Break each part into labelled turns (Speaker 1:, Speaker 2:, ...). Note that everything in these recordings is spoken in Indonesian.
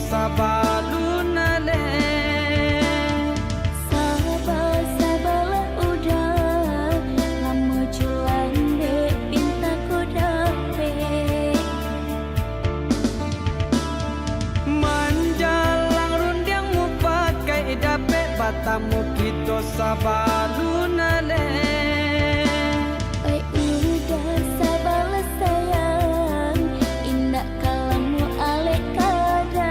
Speaker 1: sabalunale.
Speaker 2: Sabar-sabarlah udah, lama jualan dek pinta ku dapet.
Speaker 1: Manjalang rundiang mu pakai dapet batamu kita sabalunale.
Speaker 2: Udah sabarlah sayang, indah kalamu alek kadakan.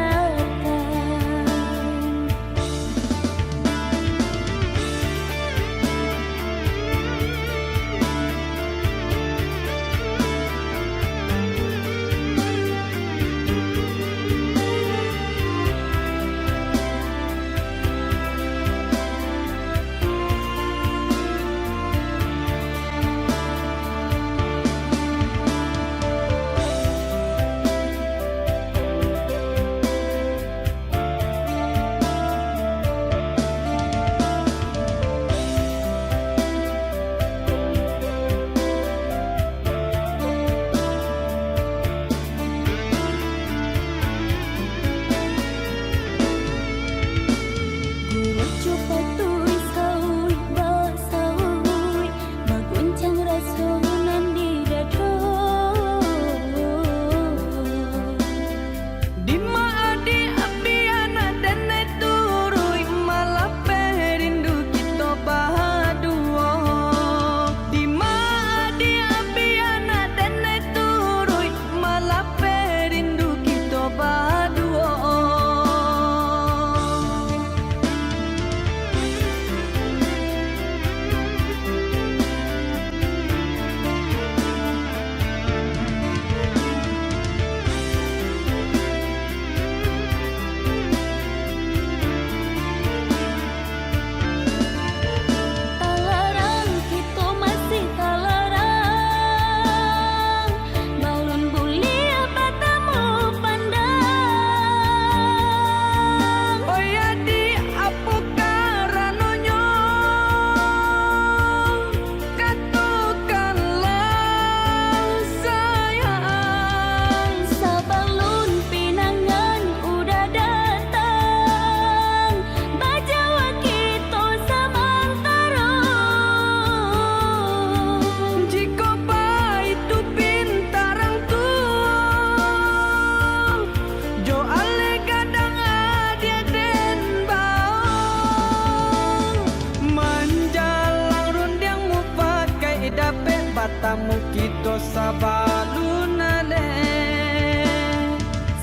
Speaker 1: Batamu kita sabalunale.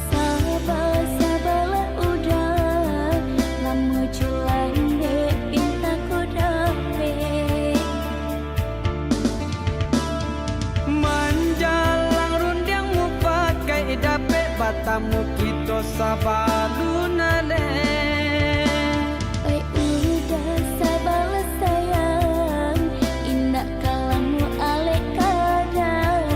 Speaker 2: Sabar-sabarlah udah, lama jualan dek pinta ku dapet.
Speaker 1: Manjalang rundiang mu pakai dapet batamu kita sabalunale.
Speaker 2: Udah sabarlah sayang, indah kalamu alek kadakan.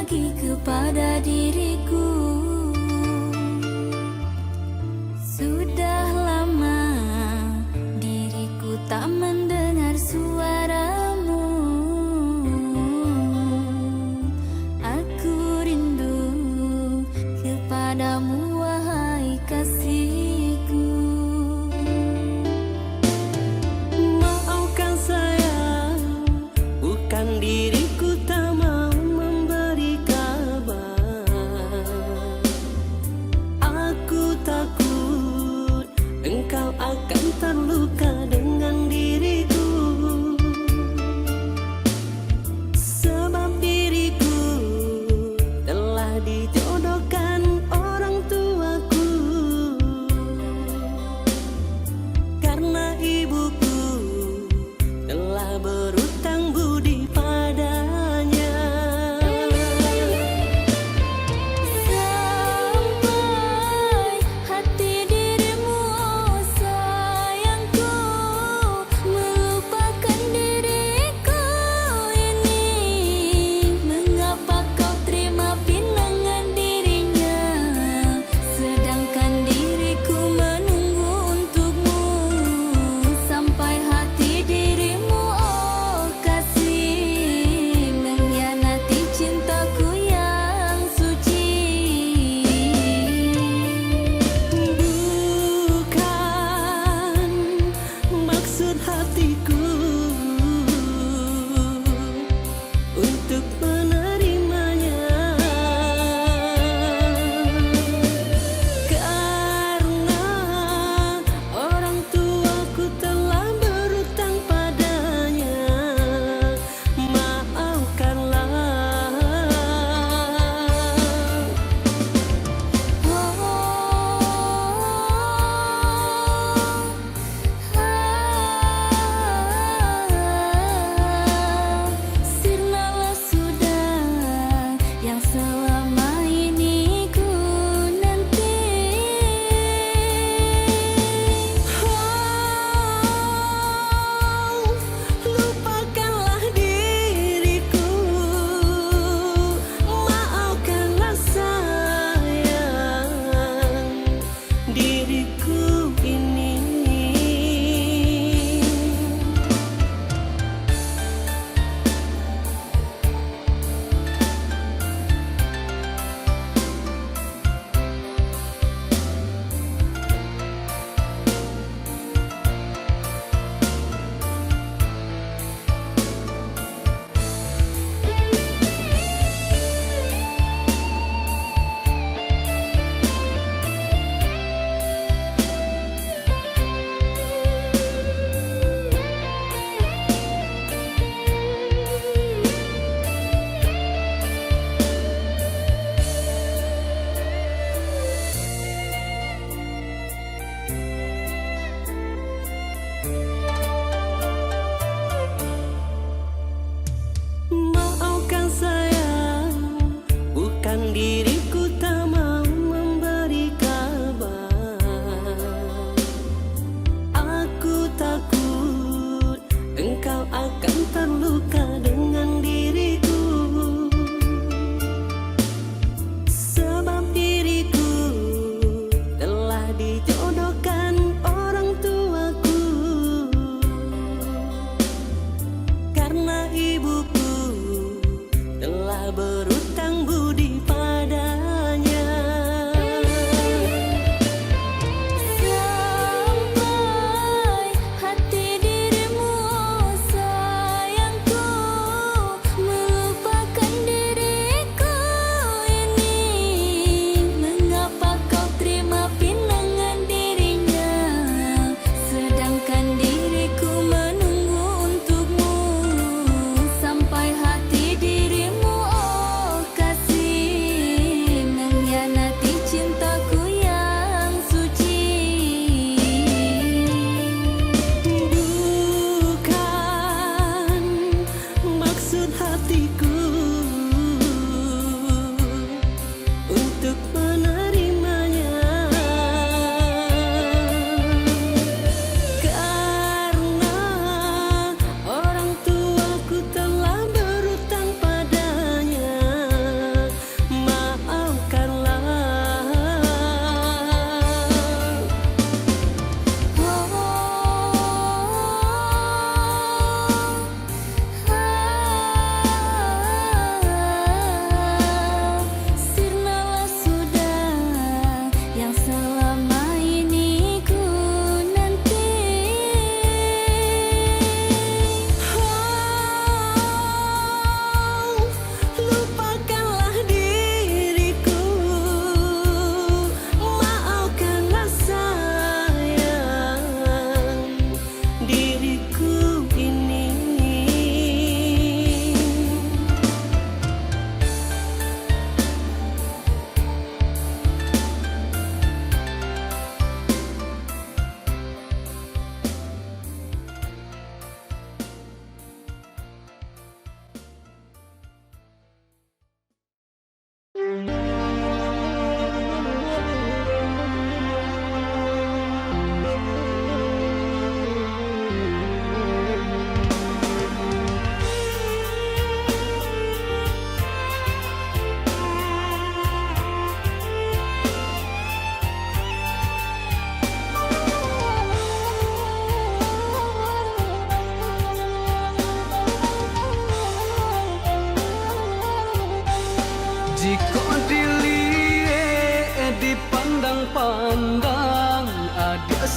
Speaker 2: lagi kepada diriku. Sudah lama diriku tak mendengar suaramu. Aku rindu kepadamu, wahai kasihku.
Speaker 3: Maafkan saya, bukan diriku tak mau memberi kabar.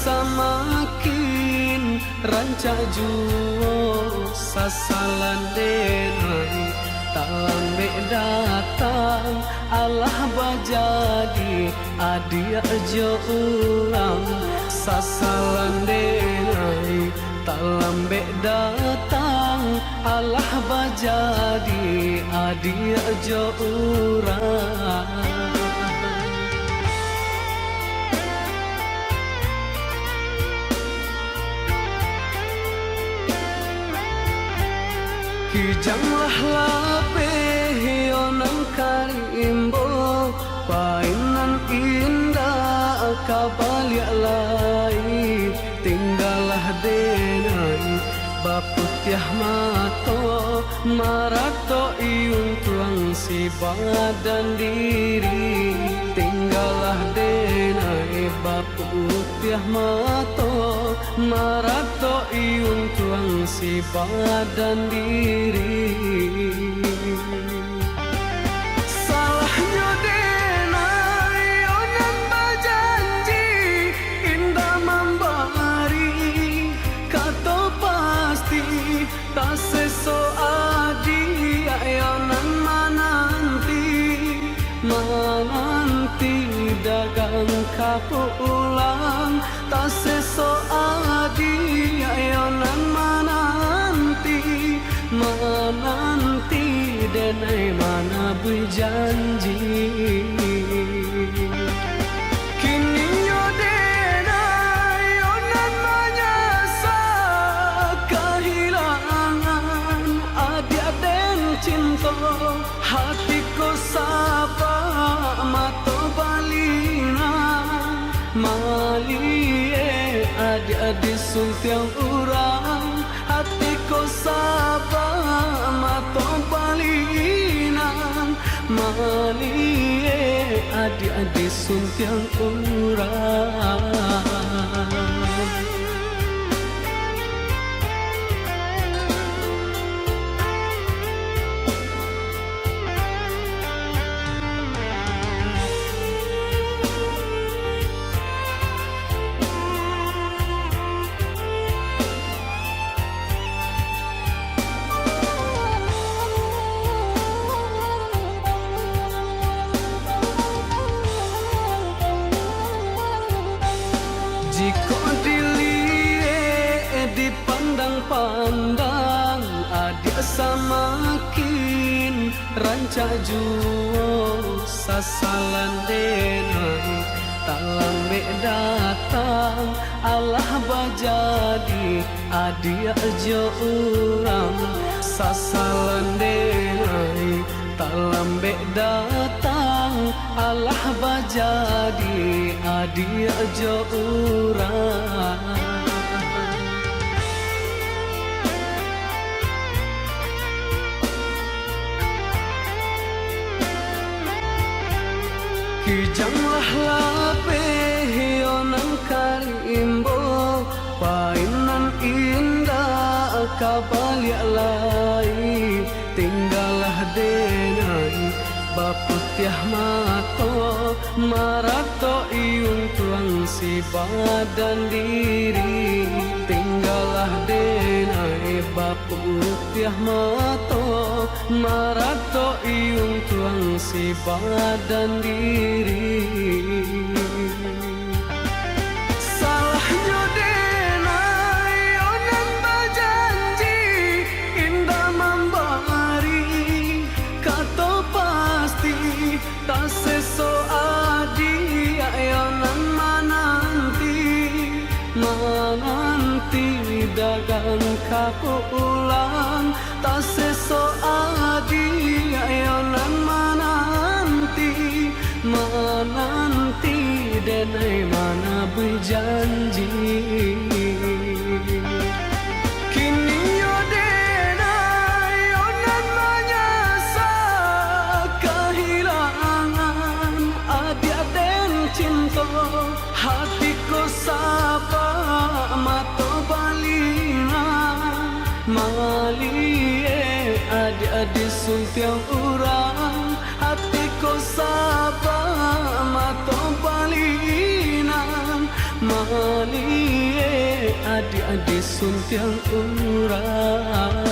Speaker 3: samakin rancak juo sasalan denai talambe datang Allah bajadi adia jo urang sasalan denai talambe datang Allah bajadi adia jo urang. Kijanglah lape yonan karimbo painan indah kabaliak lai tinggalah denai baputiah mato marato iung tuang si badan diri tinggalah denai baputiah mato marato iung tuang si badan diri. Salahnya denai onan bajanji indah membari kato pasti tak seso adi ayonan mananti dagang kapulang tak seso adi ayonan mananti denai mana berjanji kini yo denai onan menyasa kehilangan adia den cinta hatiku sapa mato balina malie adik-adik suntiang urang hatiku sapa mato balina malie adik-adik suntiang urang. Jika dilihat dipandang-pandang adik samakin rancak juo sasalan denai talambe datang Allah bajadi adik jo urang sasalan denai talambe datang Allah bajadi adia jo urang. Kijanglah lape yonan karimbo painan indah kabaliak lai tinggalah denai baputiah mato marato iung tuang si badan diri tinggalah denai baputiah mato marato iung tuang si badan diri. Salahnya denai onan bajanji indah membari kato pasti tak seso adi ayonan mananti dagang kapulang tak seso adi ayonan mananti denai mana berjanji kini yo denai onan menyasa kehilangan adia den cinta hatiku sapa mato balina malie adik-adik suntiang urang hatiku sapa mato balina malie adik-adik suntiang urang.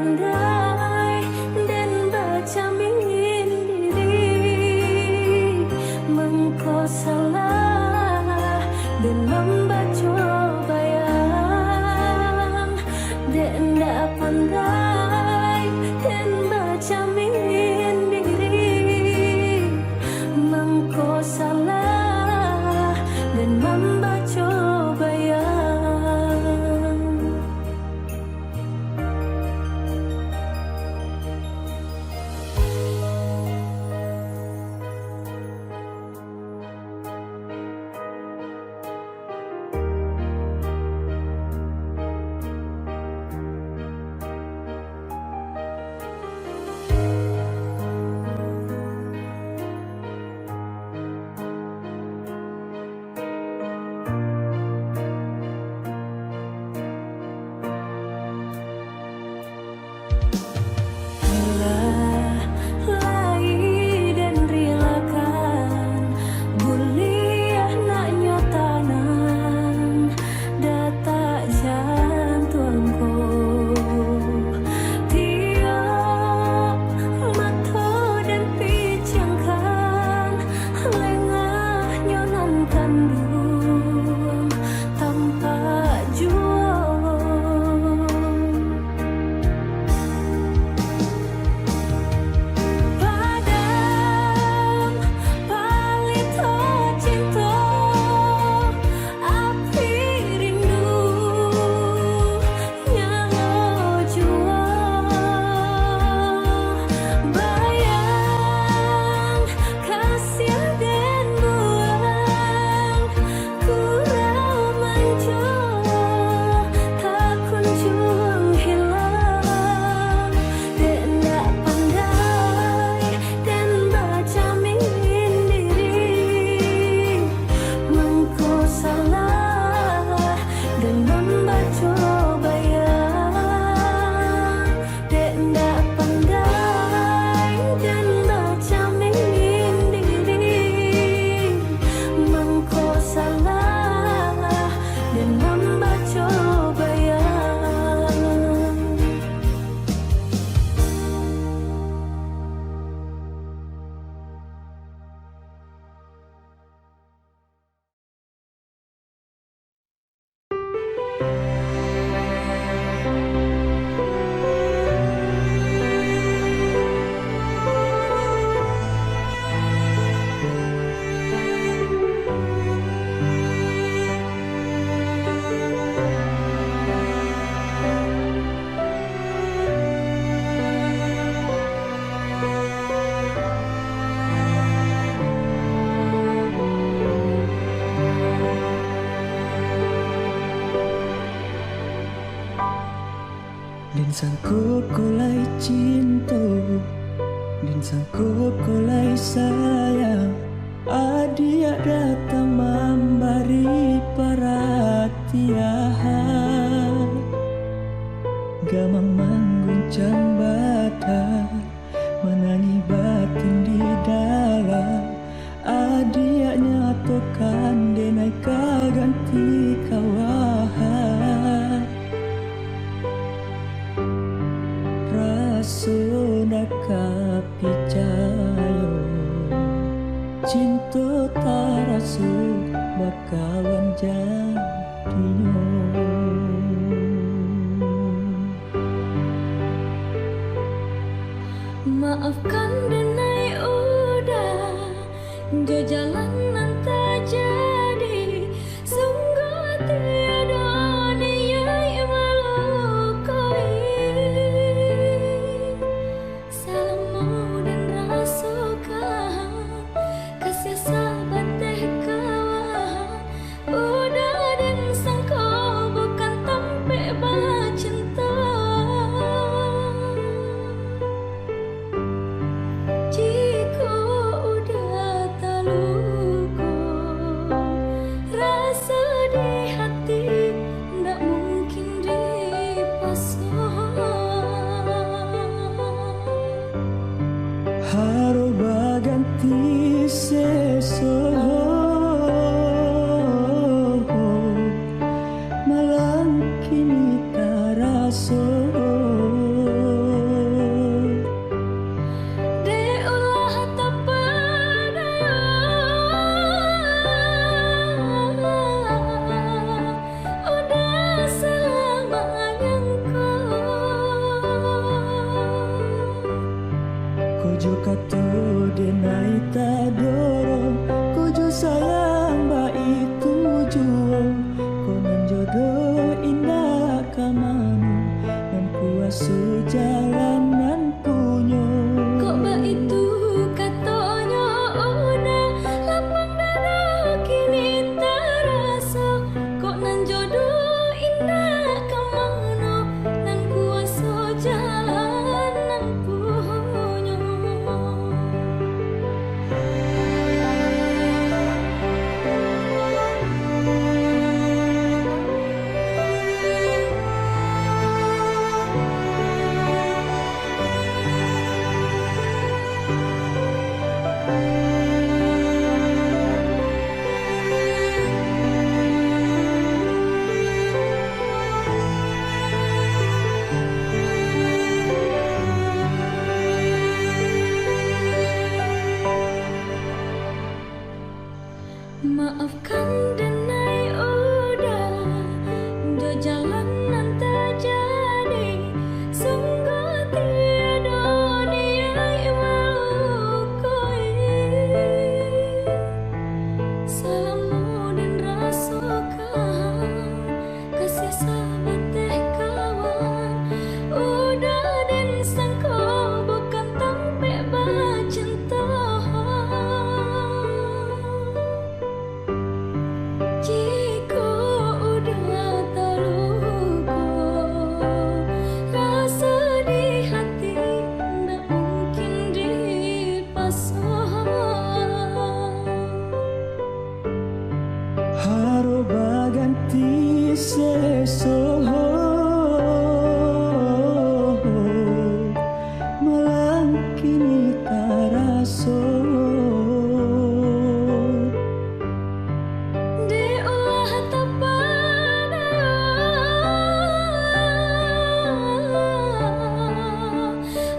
Speaker 2: pandai dan baca mingin diri, mengko salah dan membaca bayang, dan ndak pandai dan baca mingin diri, mengko salah dan membaca bayang.
Speaker 4: Din sanggup kulai cinta, din sanggup kulai sayang. Adia datang memberi perhatian, gamang mengguncang badan, menangi batin di dalam. Adia nyatakan denai ganti kawahan. Rasuna kapicayo, cinta tarasu bakawan jadinya.
Speaker 2: Maafkan denai udah jo jalanan tak jadi, sungguh tiada niat melukai. Salahmu dan rasukan kasih sahabat teh kawan, udah dan sangko bukan tampe cinta. Jika udah tak luka rasa di hati
Speaker 4: haro baganti sesoho malang kini taraso
Speaker 2: Diolah tapana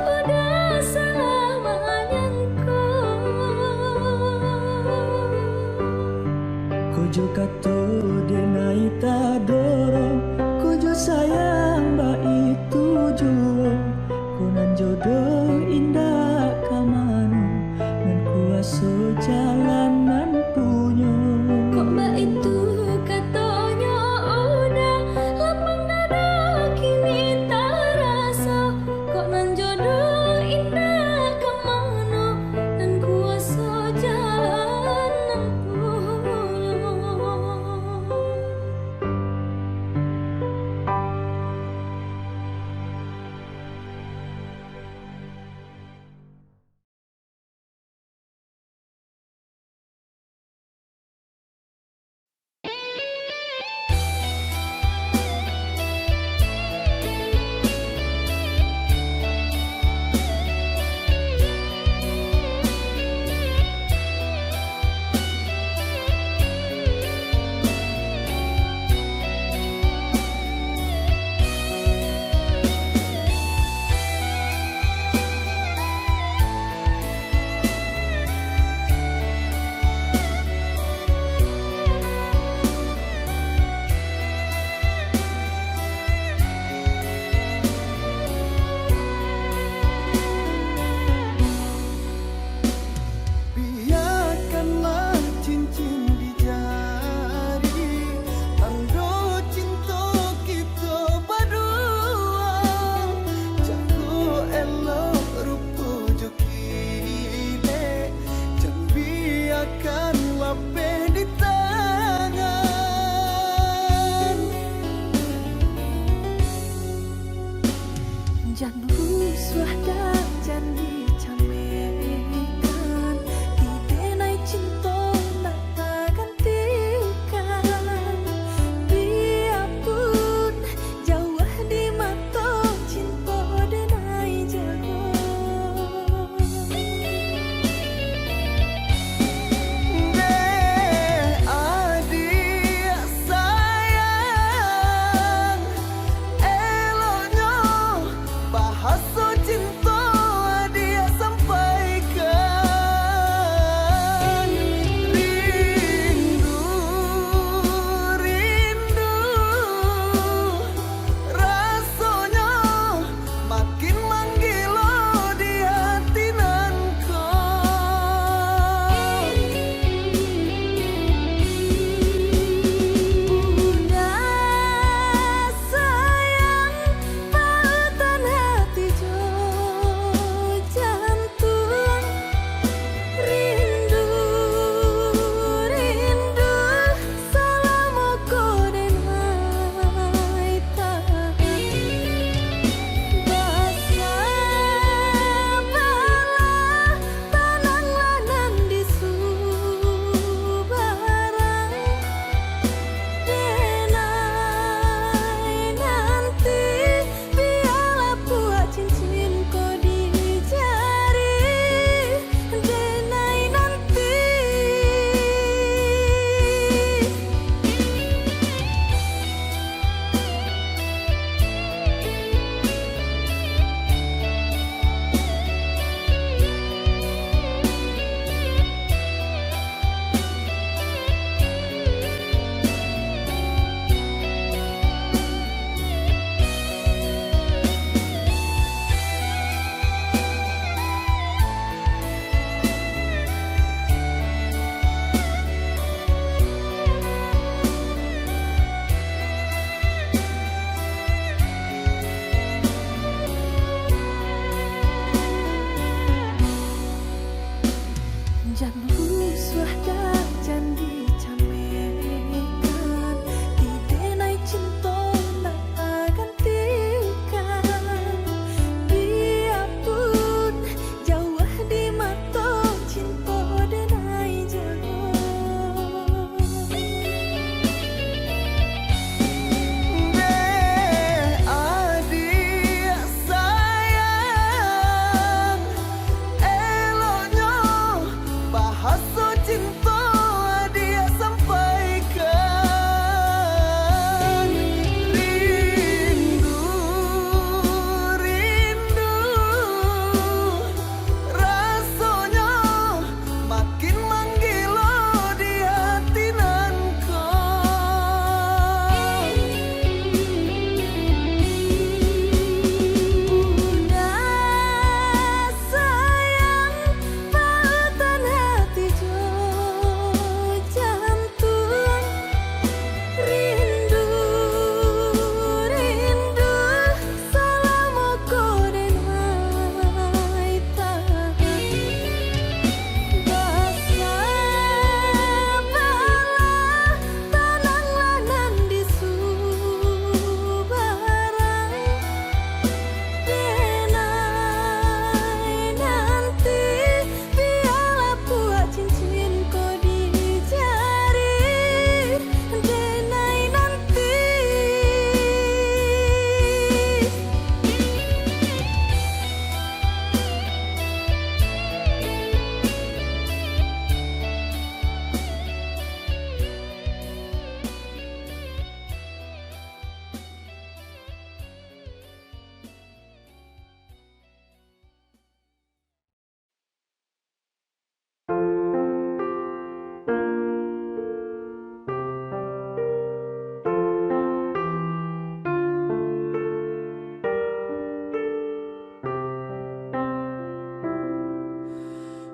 Speaker 2: udah selamanya
Speaker 4: Kojo kato denai tadoro Kojo sayang ba itu juo Konan jodoh indah kamano Nan kuaso jalanan punyo
Speaker 2: Kok mbak itu katanya udah lapang dada kini tak rasa Kok nan jodoh indah kemana dan kuasa jalan pulang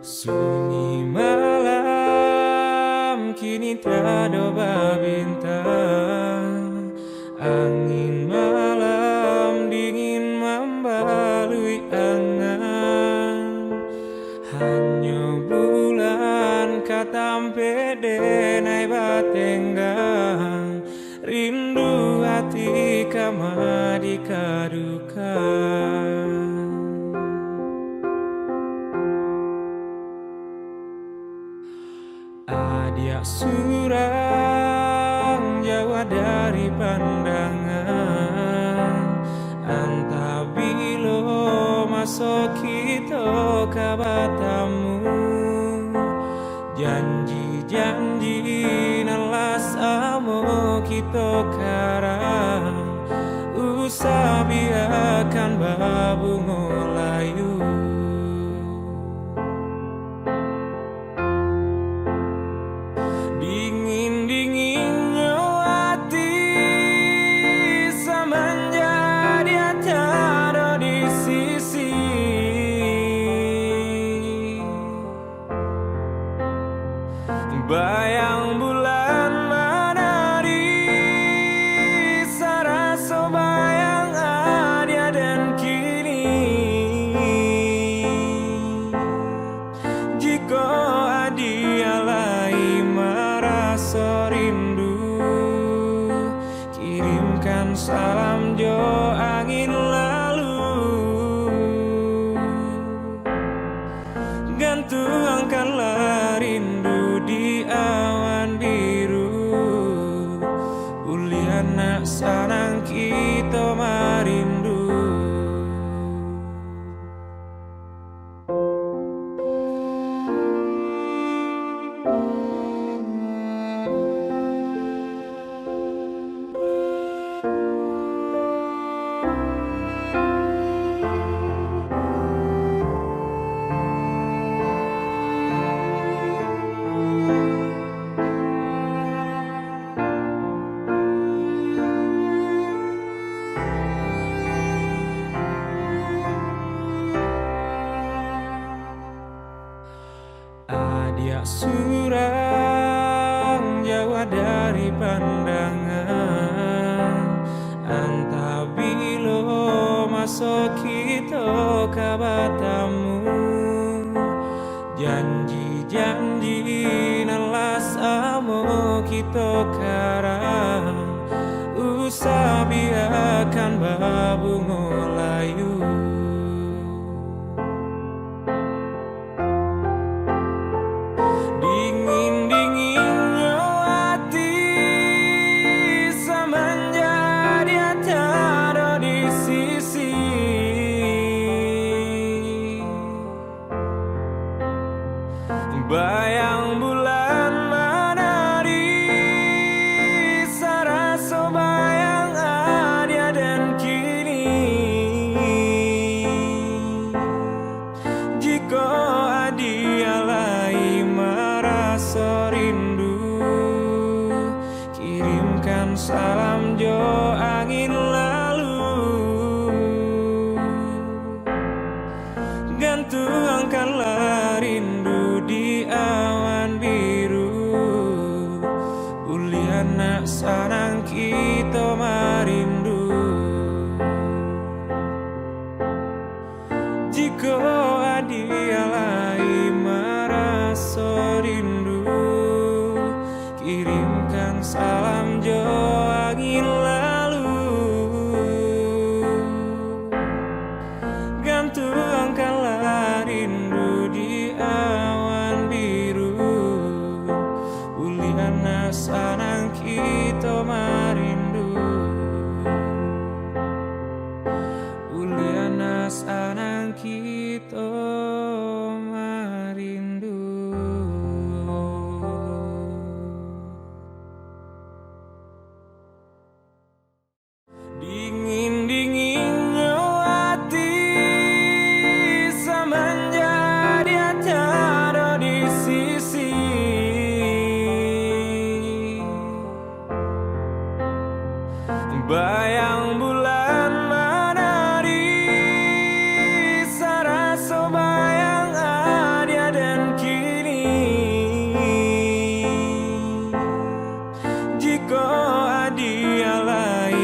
Speaker 5: Sunyi malam kini tiada bintang, angin malam dingin membalui angan. Hanya bulan katampe denai batenggang, rindu hati kama dikadukan. Adia surang jauh dari pandangan, anta bilo masuk kita kabatamu. Janji-janji nalas amo kita karang, usah biarkan babu ngolayu. Dingin-dinginnya hati semenjak dia tiada di sisi. Bayang bulan menari, sarasa bayang adia dan kini. Jika adia lai merasa rindu, kirimkan salam jo angin lalu. Gantungkanlah rindu di awan biru, uliana sanang kita marindu. Adia surang jauh dari pandangan, anta bilo masuk kita kabatamu. Janji-janji nalas amo kita karang, usah biarkan babu ngolayu. Dingin-dinginnya hati semenjak dia tiada di sisi. Bayang bulan menari, sarasa bayang adia dan kini. Jika adia lai merasa rindu, kirimkan salam jo angin lalu. Gantungkanlah rindu di awan biru, uliana sanang kita marindu. Jika adia lai merasa rindu, kirimkan salam jo angin lalu. Gantungkanlah rindu di awan biru, uliana sanang kita marindu. Uliana sanang kita marindu. Dingin-dinginnya hati semenjak dia tiada di sisi. Bayang bulan menari, sarasa bayang adia dan ko adi alai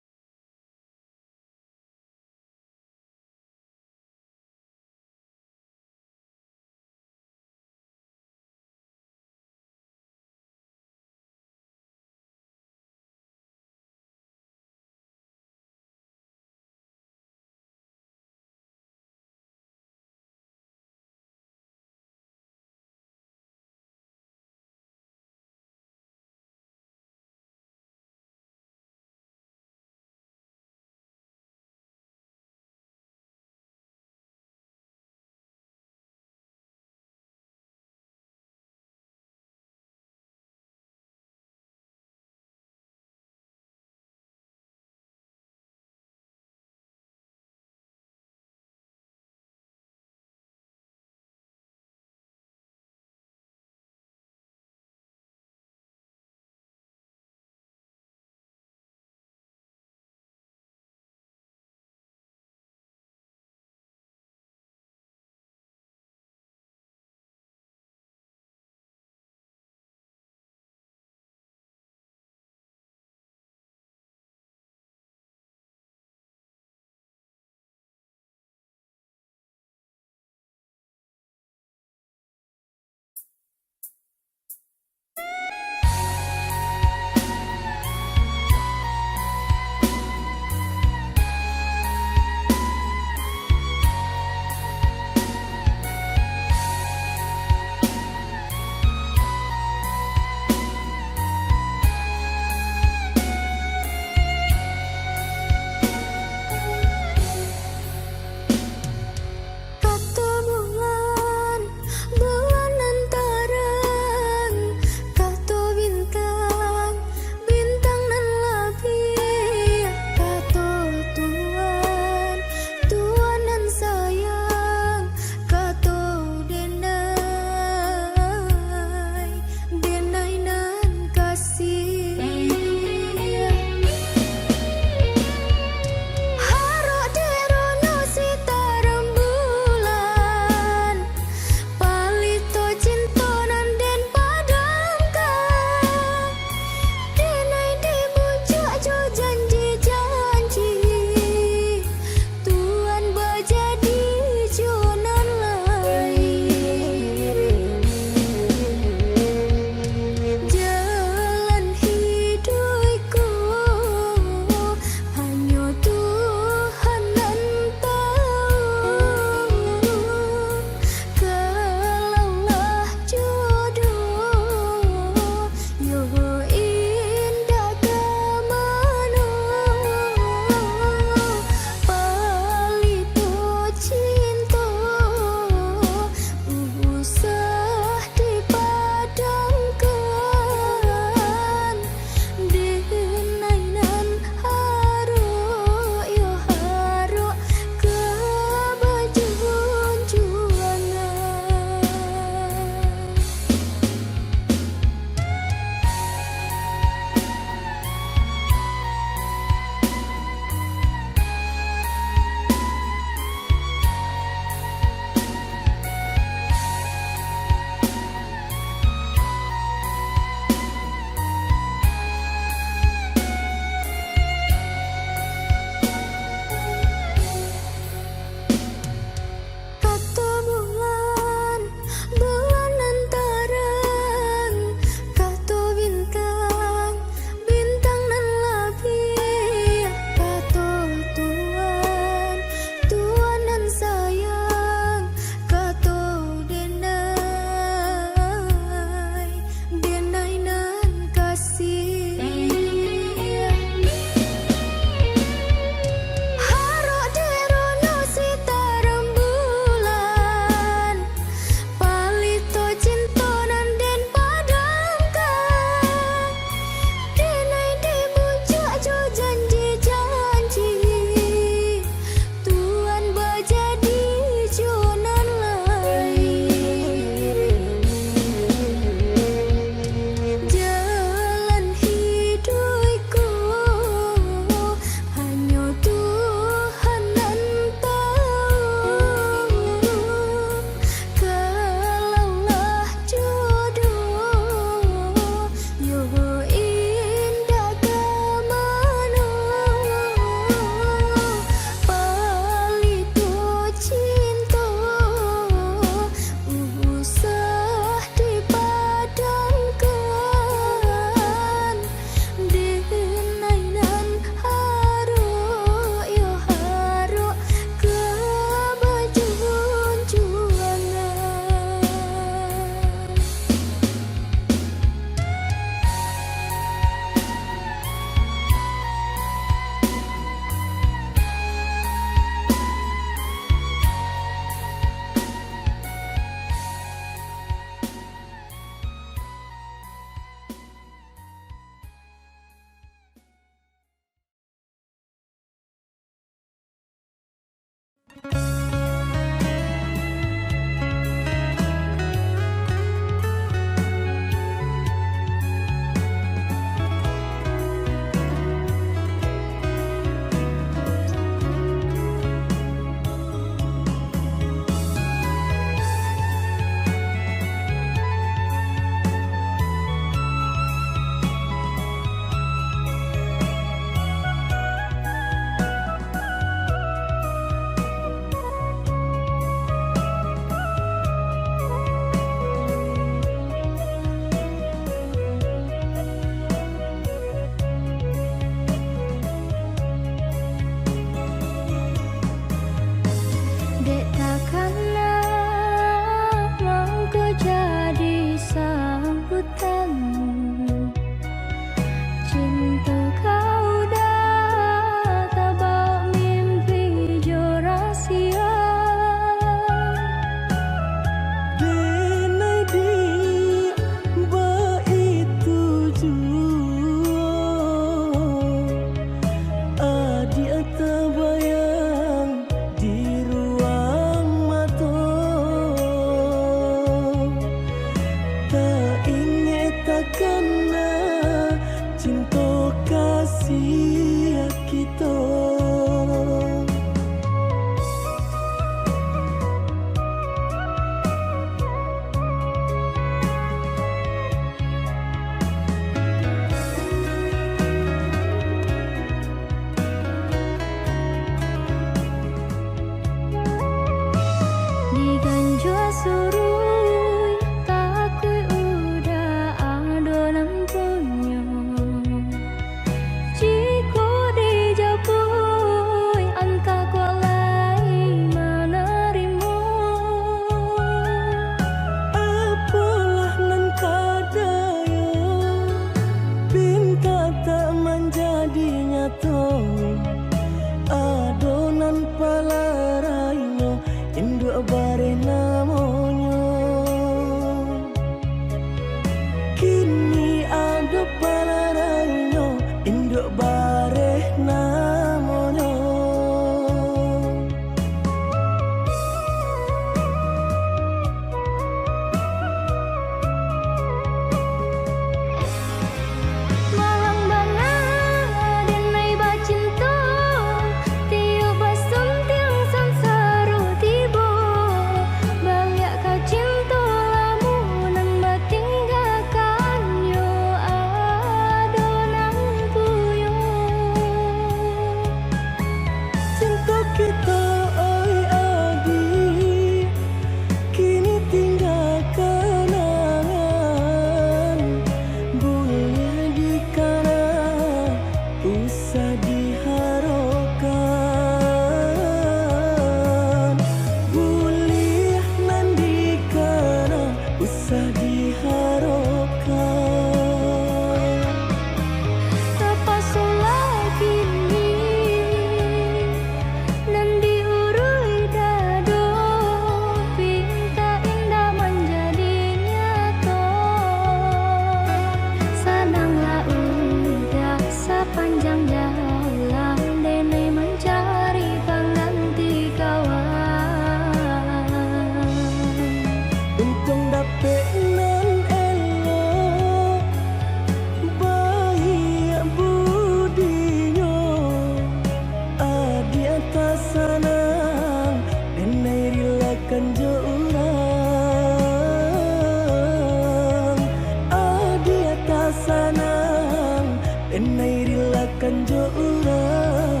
Speaker 4: sanang enai rilakan jo urang.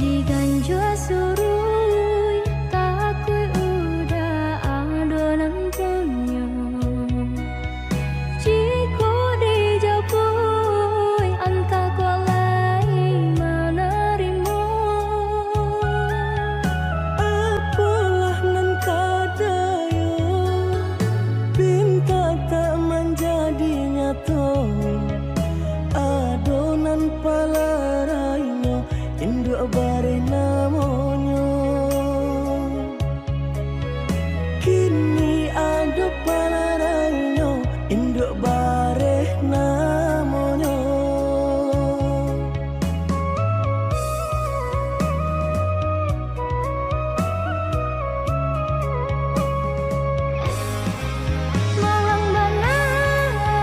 Speaker 2: Di ganjua surui takui udah adonan punyo. Jiko dijapui anta kualai menerima.
Speaker 4: Apalah nan kadayo pinta tak menjadi nyata. Adonan palarainya induk bare namonyo. Kini ada palarainya induk bare namonyo.
Speaker 2: Malang bana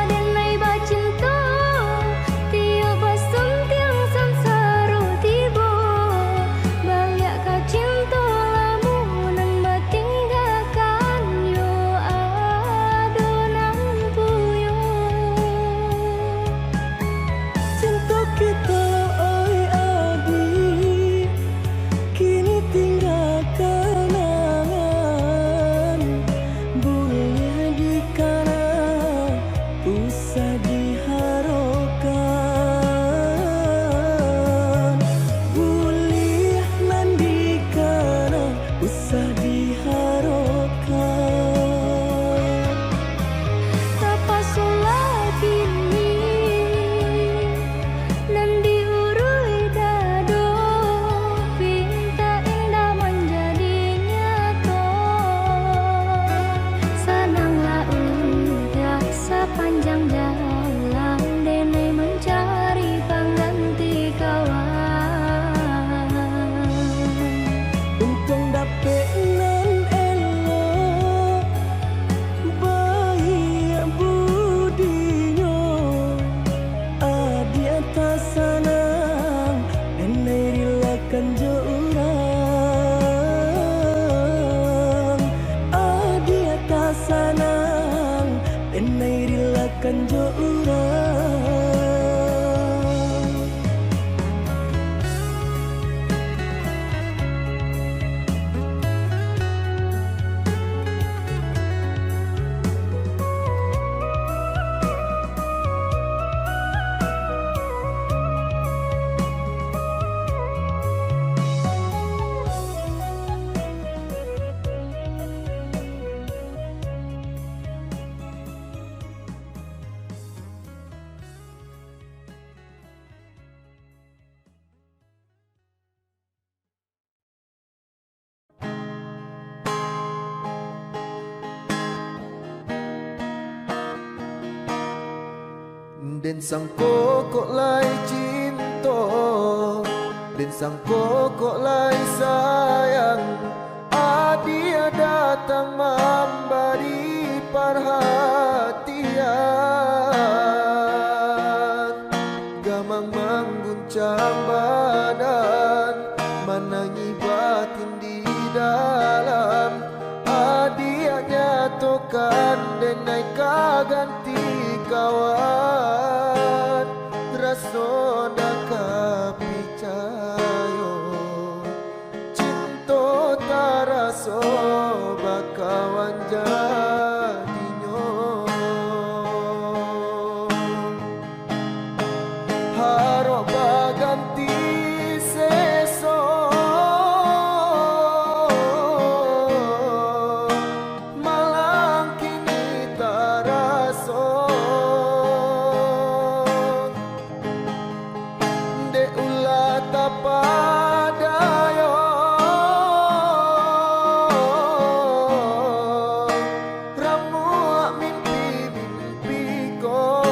Speaker 2: denai bacinta tiap basum tiang samsara tiba balik ka cinta lamunan batinggalkan yo adonan puyo.
Speaker 4: Cinta kita oi adi kini tinggal kenangan. Boleh dikana usah diharapkan. Boleh nan dikana usah diharapkan.
Speaker 2: Tapasulah kini nan diurui dado pinta indah menjadi nyata. Senanglah udah sepanjang jalan denai mencari pengganti kawan.
Speaker 4: Untung dapet nan elok baik budinya. Adi atas sanang enai rilakan jo urang. Adi atas sanang enai rilakan jo urang.
Speaker 6: Den sang kokok lai cinta, den sang kokok lai sayang. Dia datang memberi perhatian. Gamang mengguncang badan, menangi batin di dalam. Dia nyatakan denai kaganti kawan. Raso dak picayo cinta taraso bakawan jadinyo. Harap baganti seso malang kini taraso. De ulah tapadayo ramu mimpi-mimpi ko.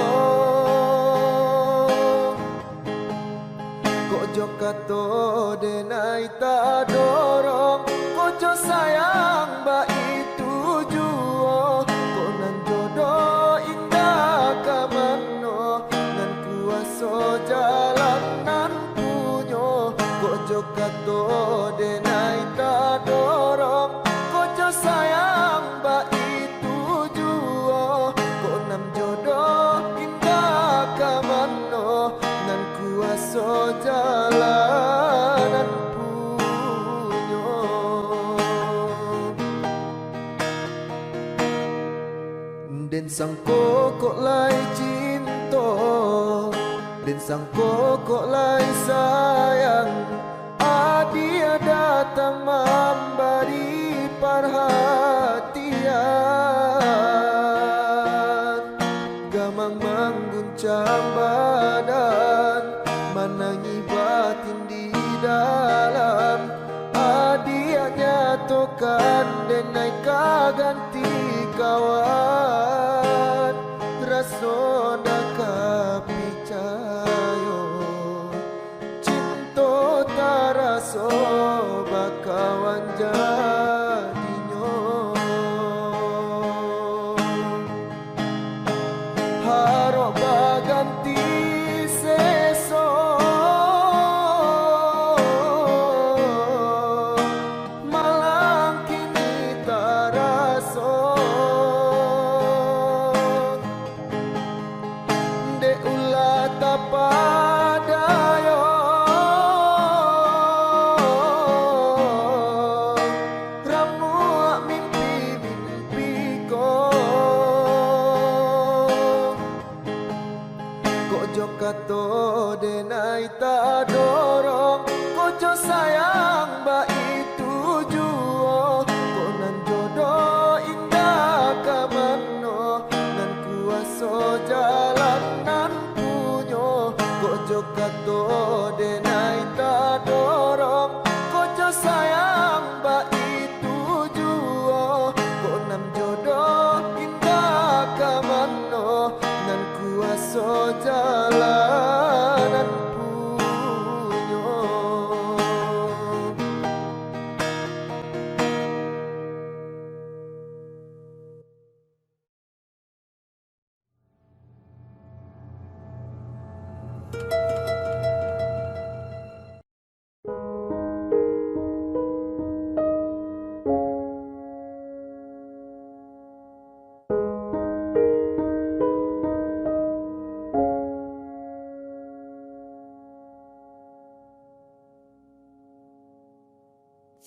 Speaker 6: kato denai tak dorong kojo sayang ba itu juo konan jodoh indah kamano nan kuaso jalanan punyo kojo kato denai tak dorong kojo sayang ba itu juo konan jodoh indah kamano nan kuaso jalanan punyo den sang kok lai cinta den sang kok lai sayang dia datang memberi perhatian gamang mengguncang badan menangi batin di dalam dia nyatakan dan naik ganti kawan raso dak picayo cinta taraso bakawan jadinyo harap baganti seso malang kini taraso de ulah tapadayo ramu mimpi ko kojo kato denai tak dorong kojo sayang ba itu juo konan jodoh indah kamano nan kuaso jalanan punyo kojo kato denai tak dorong kojo sayang ba itu juo konan jodoh indah kamano nan kuaso jalanan punyo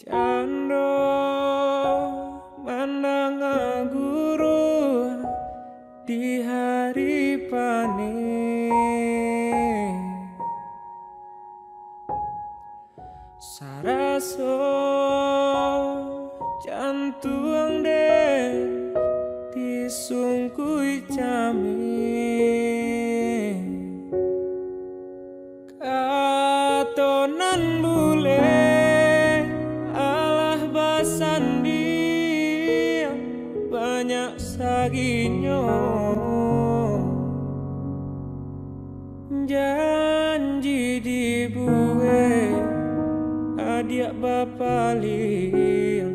Speaker 5: Cando mandang guru di hari panen saraso jantung den disungkui camin katonan bule sandi banyak saginyo janji dibuat adik bapalin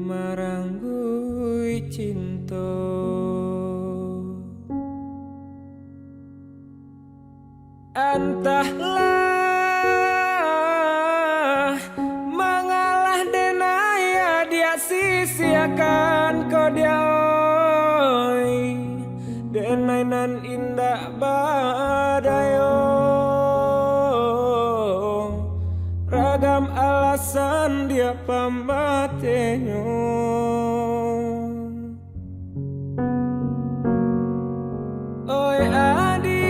Speaker 5: maranggui cinta entahlah mengalah denaya dia sia-siakan kau dia oi denai nan indah badayo ragam alasan dia pambatenyo oi adi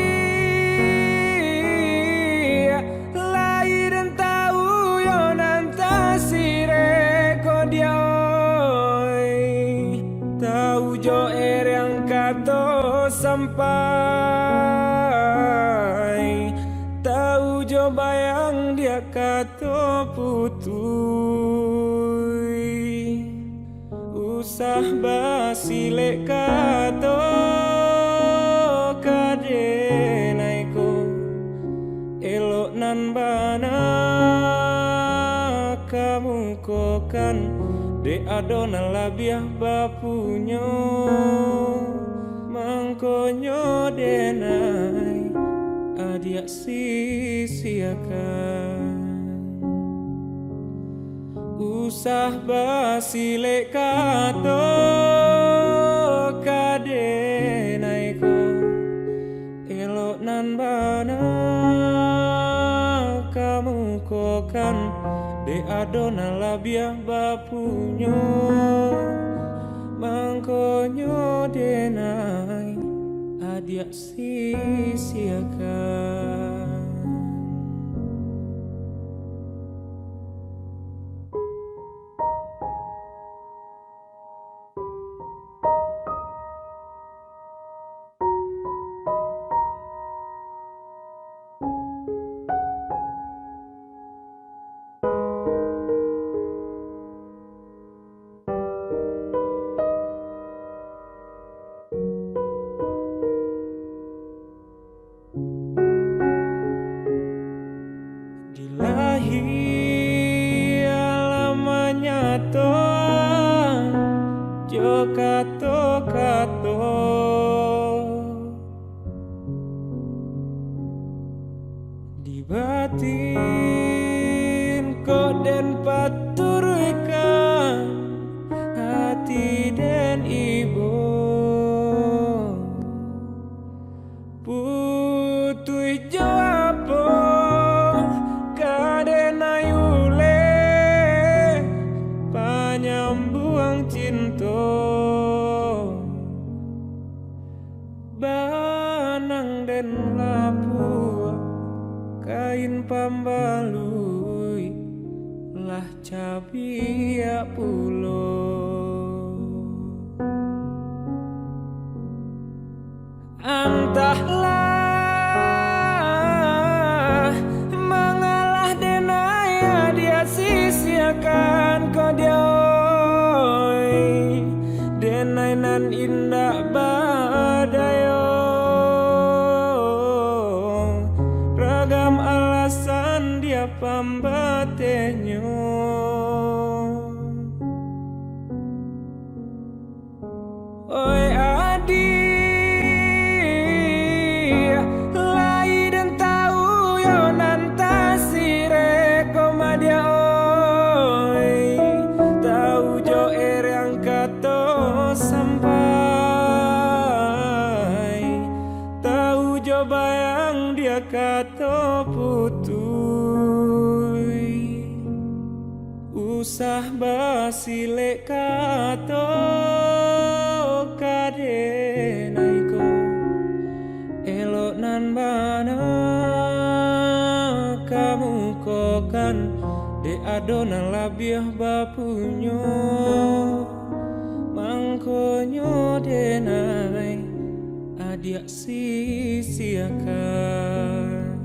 Speaker 5: lahir tahu yo nanta sire ko dia oi tahu jo yang kato sampai tahu jo bayang dia kato putui usah basile kato kadenaiko elok nan bana mukokan de adona labiah bapunyo mangkonyo denai adia sia-siakan usah basile kato kadenai ko elok nan bana kamu kokan de adona labiah bapunyo mangkonyo denai adia sia-siakan kato di batin kok den paturkan hati den ibu putui jawapo kaden ayule panyambuang cinta banang den lapua kain pambalui lah cabia pulo entahlah mengalah denaya dia sia-siakan kau dia denai nan indah badayo ragam alasan dia pambatenyo oi adi lai dan tahu yo nanta sire komadia oi tahu jo yang kato sampai tahu jo bayang dia kato putui usah basile kato kadenai ko elok nan bana kamu kokan de adona labiah bapunyo mangkonyo denai adia sia-siakan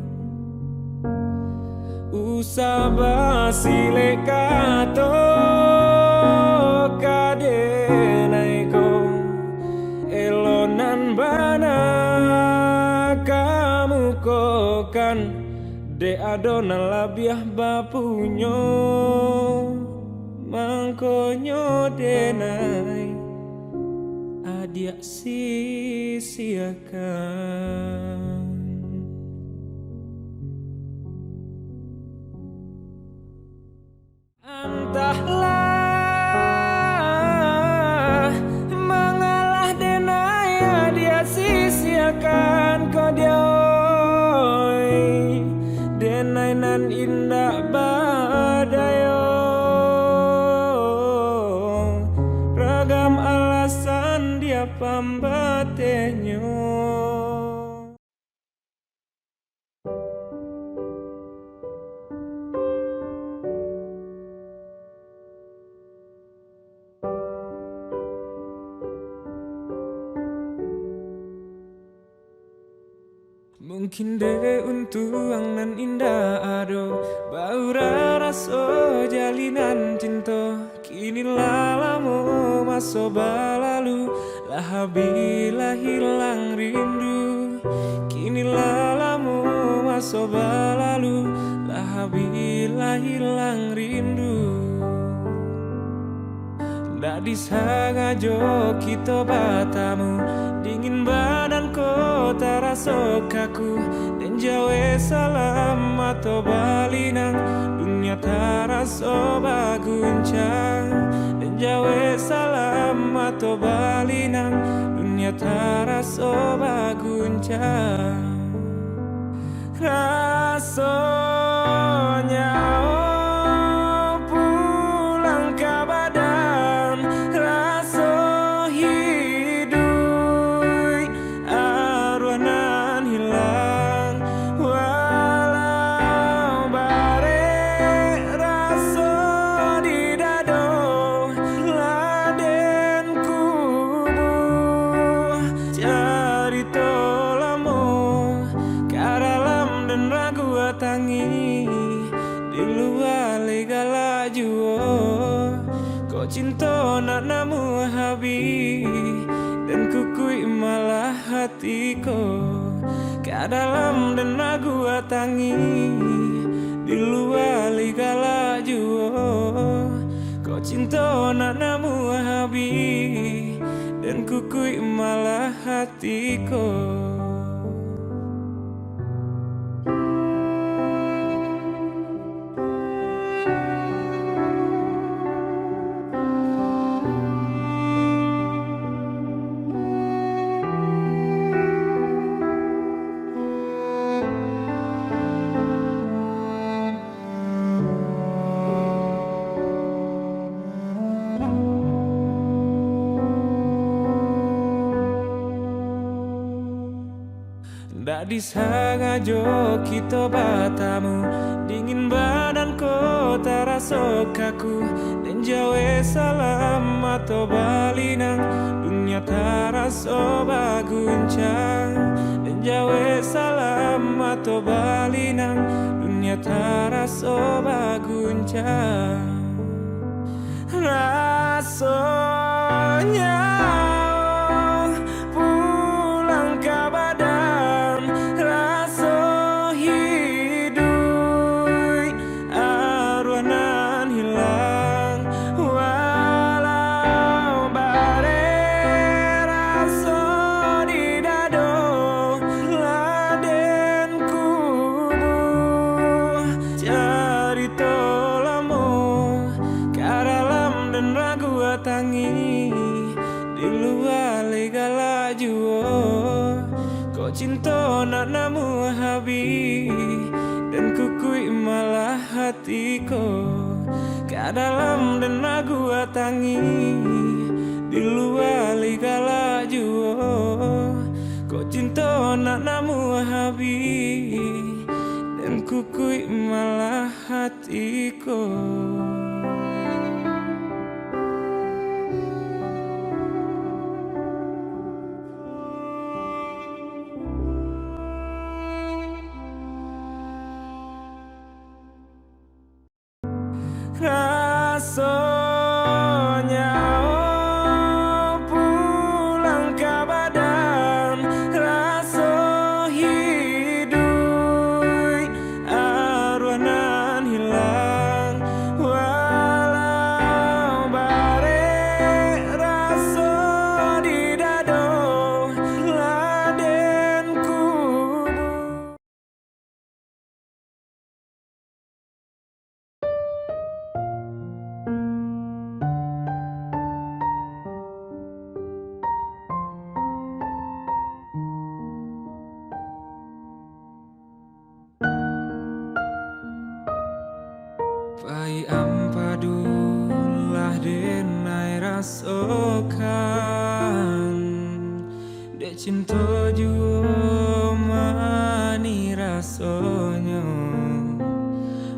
Speaker 5: usah basile kato kadenai ko elonan bana kamu kokan de adona labiah bapunyo mangkonyo denai adia sia-siakan entahlah mengalah denaya dia sia-siakan kau dia denai nan indah badayo ragam alasan dia pambatenyo mungkin deh untuang nan indah ado baura raso jalinan cinta kini lalamu maso balalu lah bila hilang rindu kini lalamu maso balalu lah bila hilang rindu Ndak disengaja kita batamu, dingin badan kota rasa kaku. Dan jawe salam atau balinang, dunia terasa baguncang. Dan jawe salam atau balinang, dunia terasa baguncang. Rasanya pulang ke badan, rasa hidup arwanan hilang. Walau bare rasa di dado, laden kubu cari tolamo kadalam dan ragu tangi di luar legala juo. Kau cinta nak namu habi dan kukui malah hatiku kadalam dan ragu tangi di luar legala juo. Kau cinta nak namu habi dan kukui malah hatiku. Ndak disengaja kita batamu, dingin badan kota rasa kaku. Dan jawe salam atau balinang, dunia terasa baguncang. Dan jawe salam atau balinang, dunia terasa baguncang. Rasanya pulang ke badan, rasa hidup arwanan hilang. Walau bare rasa di dado, laden kubu cari tolamo kadalam dan ragu tangi di luar legala juo. Kau cinta nak namu habi dan kukui malah hatiku kadalam dan ragu tangi di luar legala juo. Kau cinta nak namu habi dan kukui malah hatiku. Rasanya pulang ke badan, rasa hidup arwanan hilang. Walau bare rasa di dado, laden kubu. Pai ampadulah denai rasakan, dek cinta jua mani rasanya.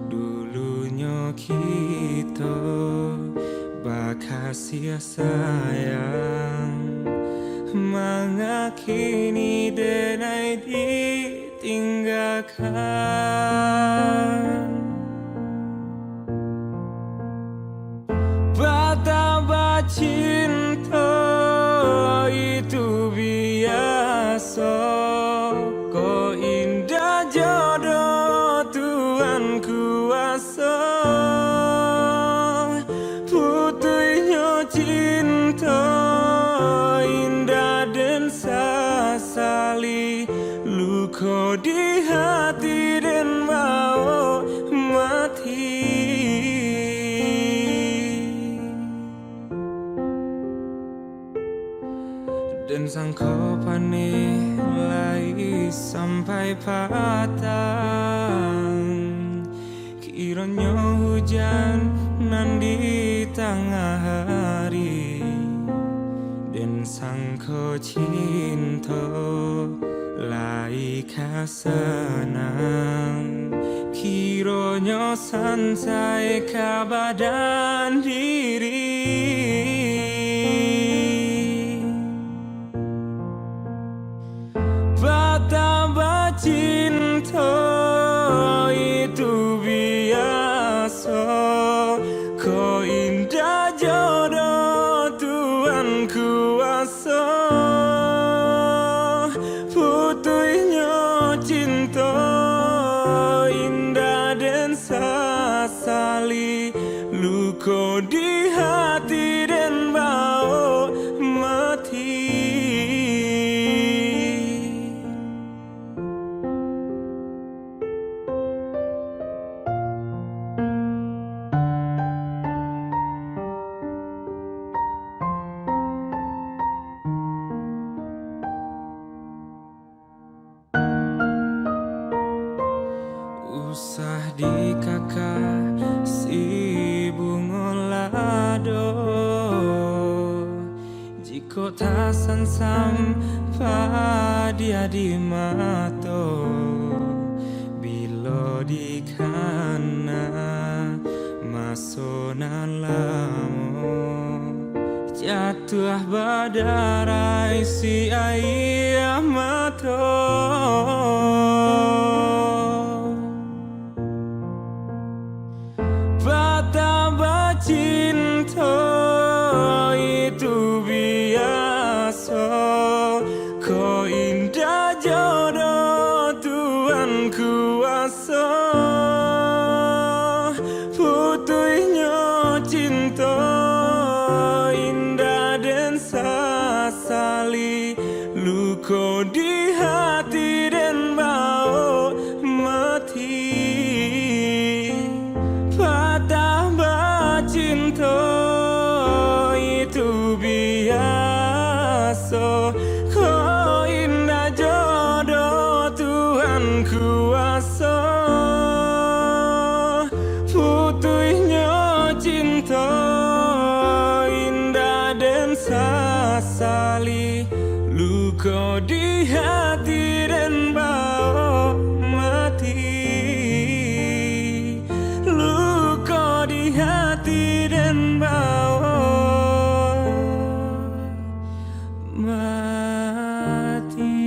Speaker 5: Dulunya kita bakasih sayang, mangakini denai ditinggalkan. Betapa cinta itu biasa, kau indah jodoh Tuhan kuasa. Putihnya cinta hati dan mau mati. Dan sangko panilai sampai patang, kiranya hujan nan di tengah hari. Dan sangko cinta lai kasenang, kiranya sansai ka badan diri. Betapa cinta itu biasa, kau indah jodoh Tuhan kuasa. Putuhnya cinta indah dan sasali, luka di hati dan bau mati. Usah di kakak si bunga lado, jika tak sampai dia di mato, bila di kana masona lamo, jatuh badarai si ayah mato. Betapa cinta itu biasa, kau indah jodoh Tuhan kuasa. Putuhnya cinta indah dan sasali, luka di hati dan bau mati. Betapa cinta itu biasa, kau indah jodoh Tuhan kuasa. Putuhnya cinta indah dan sasali, luka di hati dan bau mati. Luka di hati dan bau mati.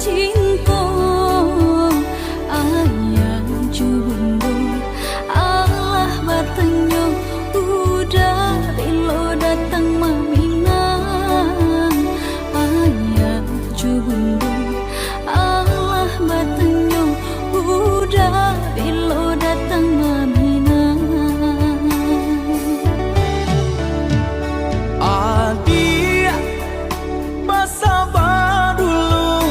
Speaker 2: cinta ayah jubundo Allah batanyo udah bilo datang maminang ayah jubundo Allah batanyo udah bilo datang maminang
Speaker 4: Adik, bersabar dulu,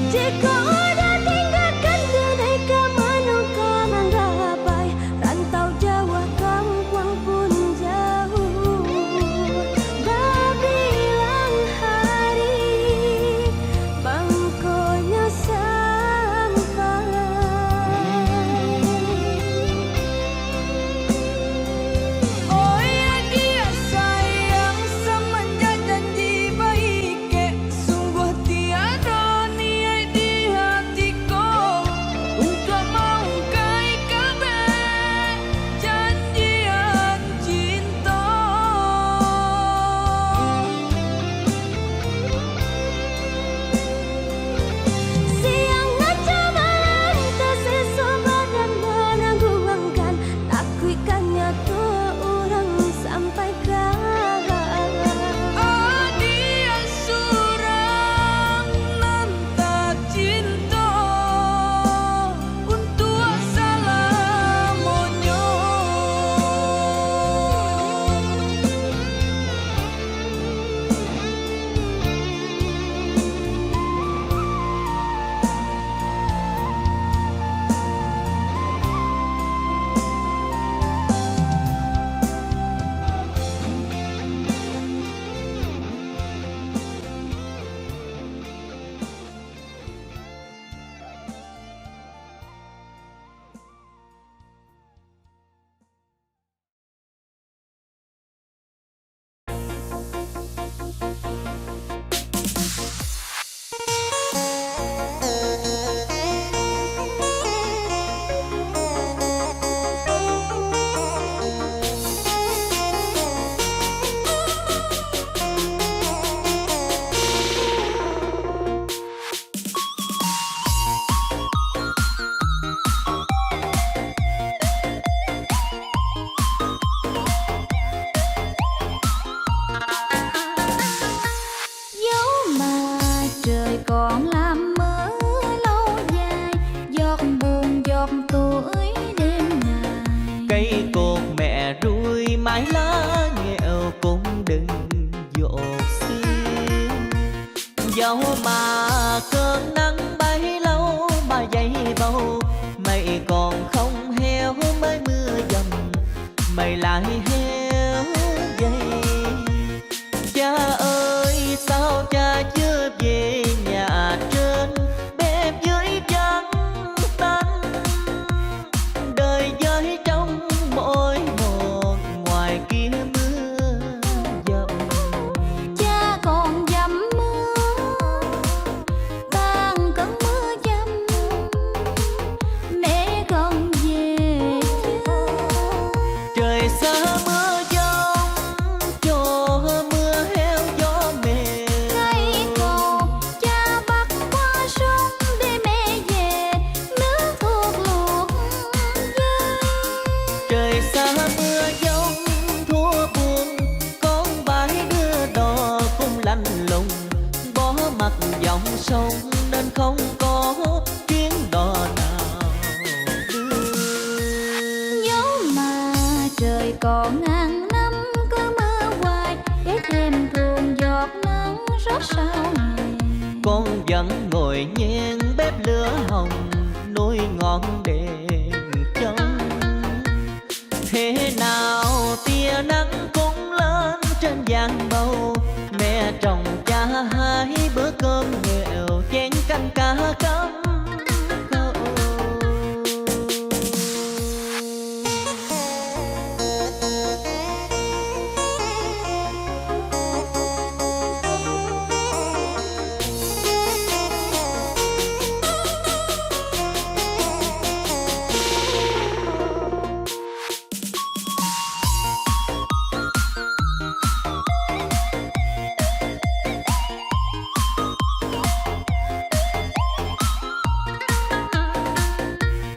Speaker 2: Jika ada tinggalkan mereka menunggu menggapai rantau Jawa kampung pun jauh. Babilang hari bangkonya sampai.
Speaker 1: Oh ya dia sayang semenjak janji baik sungguh tiada niat di hatiku untuk mengungkai kabeh janjian cinta.
Speaker 2: Siang ngaca malam tersesa badan menangguhkan takwikannya tuh orang sampaikan.
Speaker 1: Dia surang nanta cinta untuk salamonyo.
Speaker 2: Dẫu mà trời còn làm mưa lâu dài, giọt buồn giọt tuổi đêm ngày.
Speaker 3: Cây cột mẹ ruồi mái lá nghèo cũng đừng dột xưa. Dẫu mà cơn nắng bấy lâu mà dày bầu, mây còn không heo mới mưa dầm, mây lại heo dày. Cha ơi sao cha chưa về nhà trên, bếp dưới trắng tanh, đời với trong mỗi một ngoài kia mưa dầm.
Speaker 2: Cha còn dầm mưa ban cơn mưa dầm, mẹ còn về chưa.
Speaker 3: Trời xa mưa giông cho mưa heo gió mềm.
Speaker 2: Cây cột cha bắt qua sông để mẹ về nước thuộc luộc dơi.
Speaker 3: Trời xa mưa giông thua buồn, con bãi đưa đò cũng lạnh lùng, bỏ mặt dòng sông nên không có chuyến đò nào đưa.
Speaker 2: Dẫu mà trời còn ngàn năm cứ mưa hoài, để thêm thường giọt nắng rót sao hè.
Speaker 3: Con vẫn ngồi nhen bếp lửa hồng, nuôi ngọn đèn trong. Thế nào tia nắng cũng lên trên giang bầu, mẹ trồng cha hai bữa cơm nghèo chén canh cá cắm câu.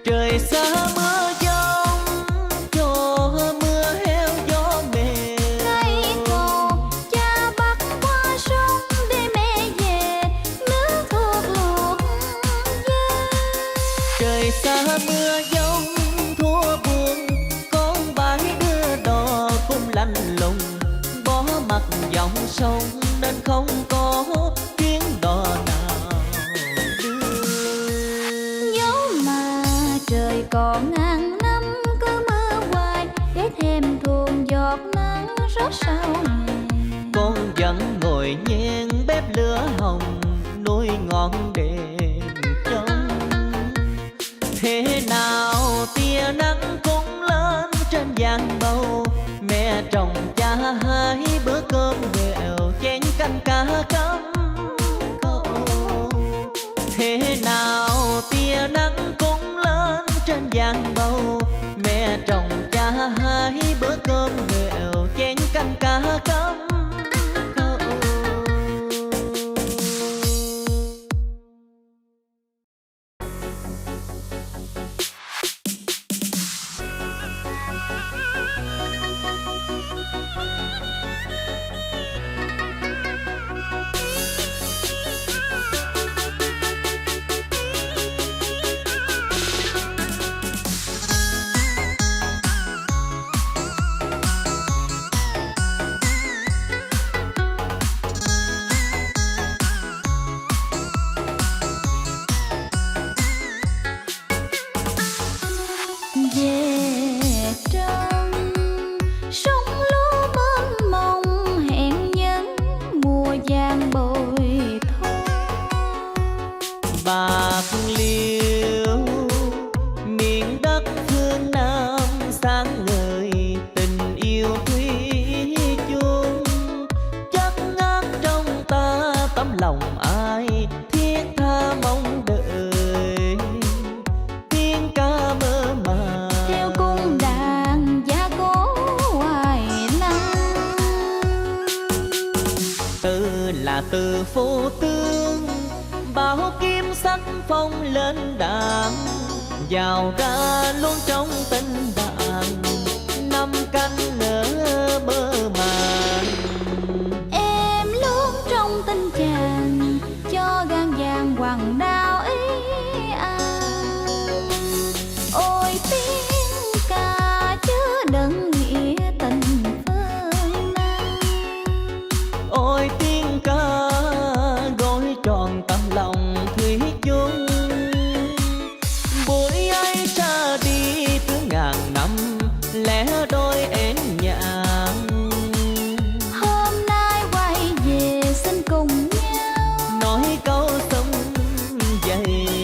Speaker 3: Trời xa mưa giông cho mưa heo gió mềm.
Speaker 2: Cây cột cha bắt qua sông để mẹ về nước thuộc luộc dơi.
Speaker 3: Trời xa mưa giông thua buồn, con bãi đưa đò cũng lạnh lùng, bỏ mặt dòng sông nên không có chuyến đò nào đưa.
Speaker 2: còn ngàn năm cứ mưa hoài để thêm thuồng giọt nắng rót sau này.
Speaker 3: Con vẫn ngồi nhen bếp lửa hồng nuôi ngọn đèn trong. Thế nào tia nắng cũng lên trên giang bầu, mẹ chồng cha hai bữa cơm nghèo chén canh cá cắm câu. Thế nào tia nắng cũng lên trên giang bầu, mẹ chồng cha hai bữa cơm nghèo chén canh cá cắm câu.
Speaker 2: Về trong sông lúa mênh mông hẹn nhân mùa vàng bội thu.
Speaker 3: Bạc Liêu miền đất phương Nam sáng ngời tình yêu thủy chung, chất ngát trong ta tấm lòng ai thiết tha mong đợi. Tiếng ca mơ màng
Speaker 2: Theo cung đàn gia cố hoài năm,
Speaker 3: từ là từ phố tương bao kim sắc phong lên đàn, vào ra luôn trong tình bạn năm canh nở mơ màng.
Speaker 2: em luôn trong tình chàng cho gan vàng hoàng đao ý an. Ôi tiếng ca chứa đựng nghĩa tình phương Nam,
Speaker 3: Ôi tiếng ca gói tròn tấm lòng thủy chung. Buổi ấy ra đi từ ngàn năm lẻ đôi én nhạn.
Speaker 2: hôm nay quay về xin cùng nhau
Speaker 3: Nói câu sông dày.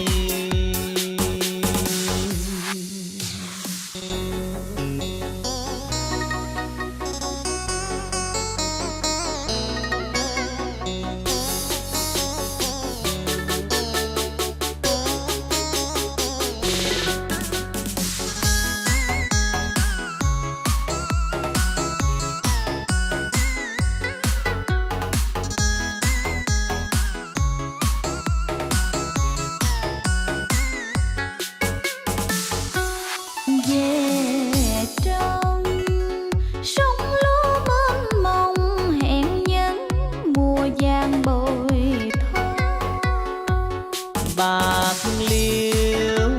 Speaker 2: về trong sông lúa mênh mông hẹn nhân mùa vàng bội thu.
Speaker 3: Bạc Liêu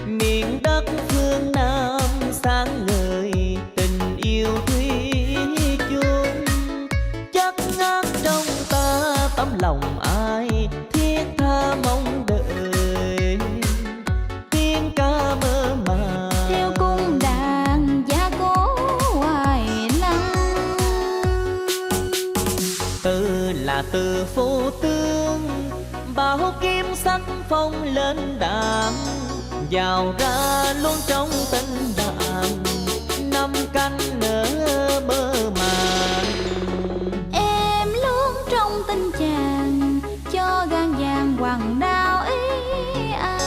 Speaker 3: miền đất phương Nam sáng ngời tình yêu thủy chung, chất ngát trong ta tấm lòng ai thiết tha mong đợi. Tiếng ca mơ màng
Speaker 2: Theo cung đàn gia cố hoài năm,
Speaker 3: từ là từ phố tương bao kim sắc phong lên đàn, vào ra luôn trong tình bạn năm canh nở mơ màng.
Speaker 2: em luôn trong tình chàng cho gan vàng hoàng đao ý an.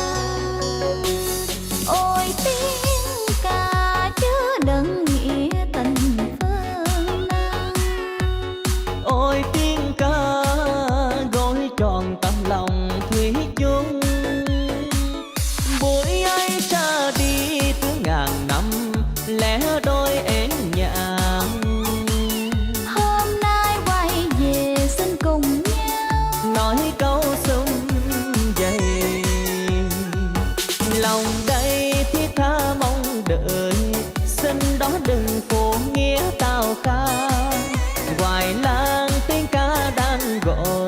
Speaker 2: Ôi tiếng ca chứa đựng nghĩa tình phương Nam,
Speaker 3: Ôi tiếng ca gói tròn tấm lòng thủy chung. Buổi ấy ra đi từ ngàn năm lẻ đôi én nhạn.
Speaker 2: hôm nay quay về xin cùng nhau
Speaker 3: Nói câu sông dày. Lòng đây thiết tha mong đợi, xin đó đừng phụ nghĩa tao ca. Hoài lang tiếng ca đang gọi